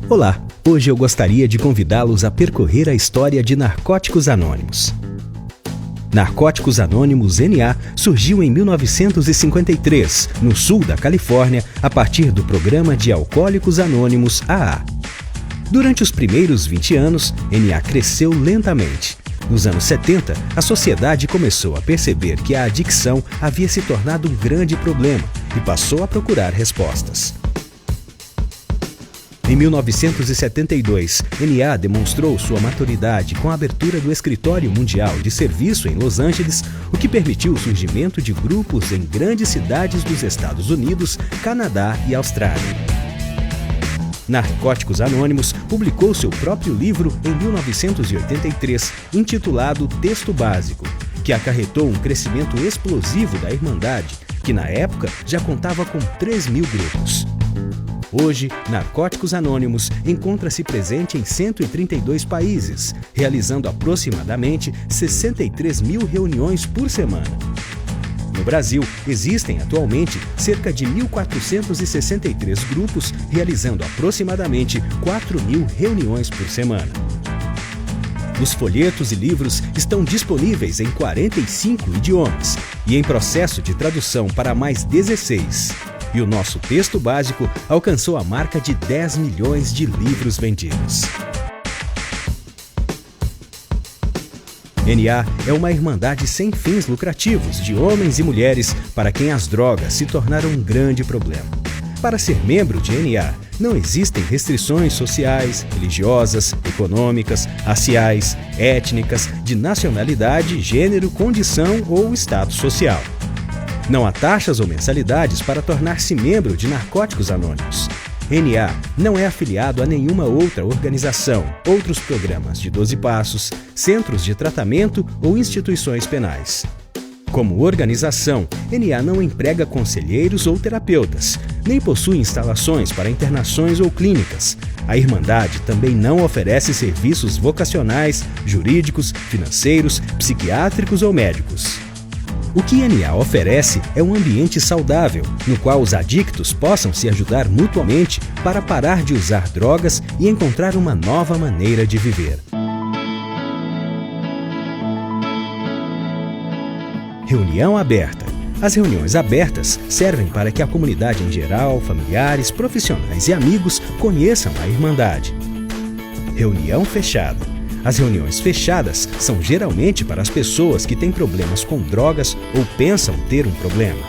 Olá, hoje eu gostaria de convidá-los a percorrer a história de Narcóticos Anônimos. Narcóticos Anônimos NA surgiu em 1953, no sul da Califórnia, a partir do programa de Alcoólicos Anônimos AA. Durante os primeiros 20 anos, NA cresceu lentamente. Nos anos 70, a sociedade começou a perceber que a adicção havia se tornado um grande problema e passou a procurar respostas. Em 1972, NA demonstrou sua maturidade com a abertura do Escritório Mundial de Serviço em Los Angeles, o que permitiu o surgimento de grupos em grandes cidades dos Estados Unidos, Canadá e Austrália. Narcóticos Anônimos publicou seu próprio livro em 1983, intitulado Texto Básico, que acarretou um crescimento explosivo da Irmandade, que na época já contava com 3.000 grupos. Hoje, Narcóticos Anônimos encontra-se presente em 132 países, realizando aproximadamente 63.000 reuniões por semana. No Brasil, existem atualmente cerca de 1.463 grupos, realizando aproximadamente 4.000 reuniões por semana. Os folhetos e livros estão disponíveis em 45 idiomas e em processo de tradução para mais 16. E o nosso texto básico alcançou a marca de 10 milhões de livros vendidos. NA é uma irmandade sem fins lucrativos de homens e mulheres para quem as drogas se tornaram um grande problema. Para ser membro de NA, não existem restrições sociais, religiosas, econômicas, raciais, étnicas, de nacionalidade, gênero, condição ou status social. Não há taxas ou mensalidades para tornar-se membro de Narcóticos Anônimos. NA não é afiliado a nenhuma outra organização, outros programas de 12 passos, centros de tratamento ou instituições penais. Como organização, NA não emprega conselheiros ou terapeutas, nem possui instalações para internações ou clínicas. A Irmandade também não oferece serviços vocacionais, jurídicos, financeiros, psiquiátricos ou médicos. O que NA oferece é um ambiente saudável, no qual os adictos possam se ajudar mutuamente para parar de usar drogas e encontrar uma nova maneira de viver. Reunião aberta. As reuniões abertas servem para que a comunidade em geral, familiares, profissionais e amigos conheçam a Irmandade. Reunião fechada. As reuniões fechadas são geralmente para as pessoas que têm problemas com drogas ou pensam ter um problema.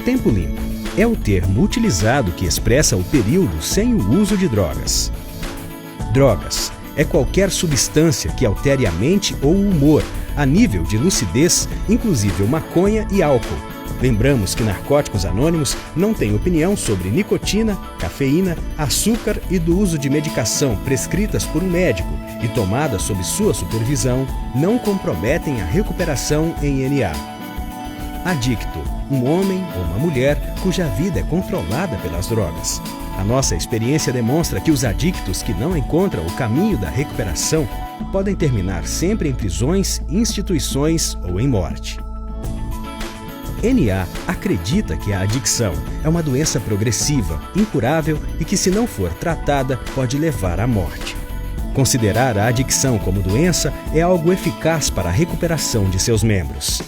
Tempo limpo é o termo utilizado que expressa o período sem o uso de drogas. Drogas é qualquer substância que altere a mente ou o humor a nível de lucidez, inclusive maconha e álcool. Lembramos que Narcóticos Anônimos não tem opinião sobre nicotina, cafeína, açúcar e do uso de medicação prescritas por um médico e tomadas sob sua supervisão não comprometem a recuperação em NA. Adicto, um homem ou uma mulher cuja vida é controlada pelas drogas. A nossa experiência demonstra que os adictos que não encontram o caminho da recuperação podem terminar sempre em prisões, instituições ou em morte. NA acredita que a adicção é uma doença progressiva, incurável e que, se não for tratada, pode levar à morte. Considerar a adicção como doença é algo eficaz para a recuperação de seus membros.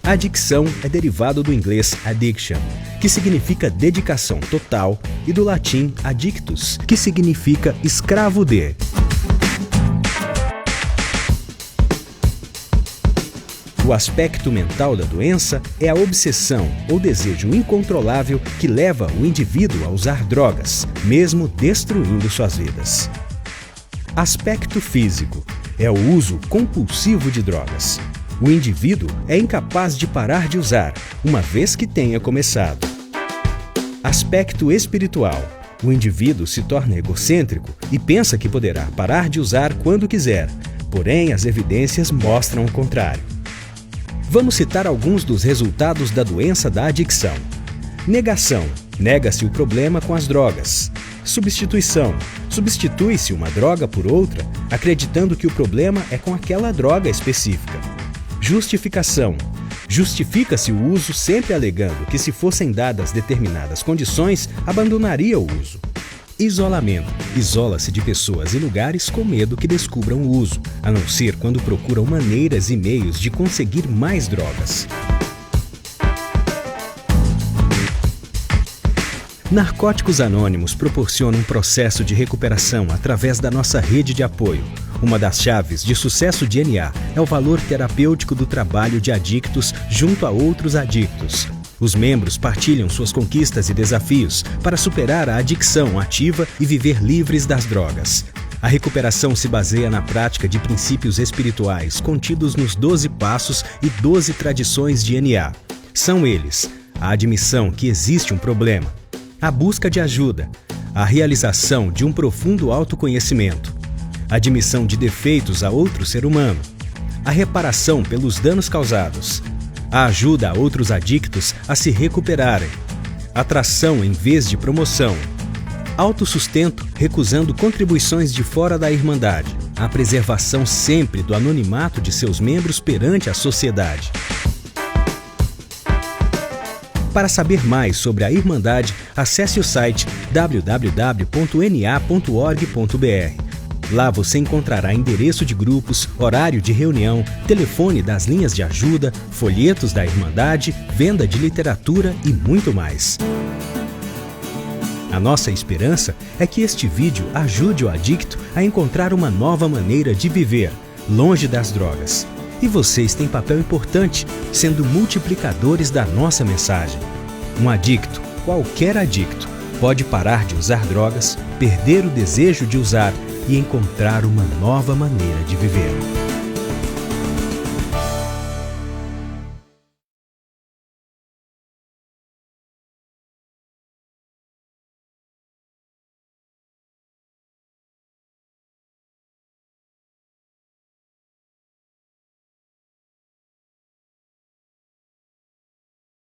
Adicção é derivado do inglês addiction, que significa dedicação total, e do latim addictus, que significa escravo de. O aspecto mental da doença é a obsessão ou desejo incontrolável que leva o indivíduo a usar drogas, mesmo destruindo suas vidas. Aspecto físico é o uso compulsivo de drogas. O indivíduo é incapaz de parar de usar, uma vez que tenha começado. Aspecto espiritual. O indivíduo se torna egocêntrico e pensa que poderá parar de usar quando quiser, porém as evidências mostram o contrário. Vamos citar alguns dos resultados da doença da adicção. Negação. Nega-se o problema com as drogas. Substituição. Substitui-se uma droga por outra, acreditando que o problema é com aquela droga específica. Justificação. Justifica-se o uso sempre alegando que, se fossem dadas determinadas condições, abandonaria o uso. Isolamento. Isola-se de pessoas e lugares com medo que descubram o uso, a não ser quando procuram maneiras e meios de conseguir mais drogas. Narcóticos Anônimos proporciona um processo de recuperação através da nossa rede de apoio. Uma das chaves de sucesso de NA é o valor terapêutico do trabalho de adictos junto a outros adictos. Os membros partilham suas conquistas e desafios para superar a adicção ativa e viver livres das drogas. A recuperação se baseia na prática de princípios espirituais contidos nos 12 passos e 12 tradições de NA. São eles: a admissão que existe um problema, a busca de ajuda, a realização de um profundo autoconhecimento, a admissão de defeitos a outro ser humano, a reparação pelos danos causados, a ajuda a outros adictos a se recuperarem, atração em vez de promoção, autossustento recusando contribuições de fora da Irmandade, a preservação sempre do anonimato de seus membros perante a sociedade. Para saber mais sobre a Irmandade, acesse o site www.na.org.br. Lá você encontrará endereço de grupos, horário de reunião, telefone das linhas de ajuda, folhetos da Irmandade, venda de literatura e muito mais. A nossa esperança é que este vídeo ajude o adicto a encontrar uma nova maneira de viver, longe das drogas. E vocês têm papel importante, sendo multiplicadores da nossa mensagem. Um adicto, qualquer adicto, pode parar de usar drogas, perder o desejo de usar e encontrar uma nova maneira de viver.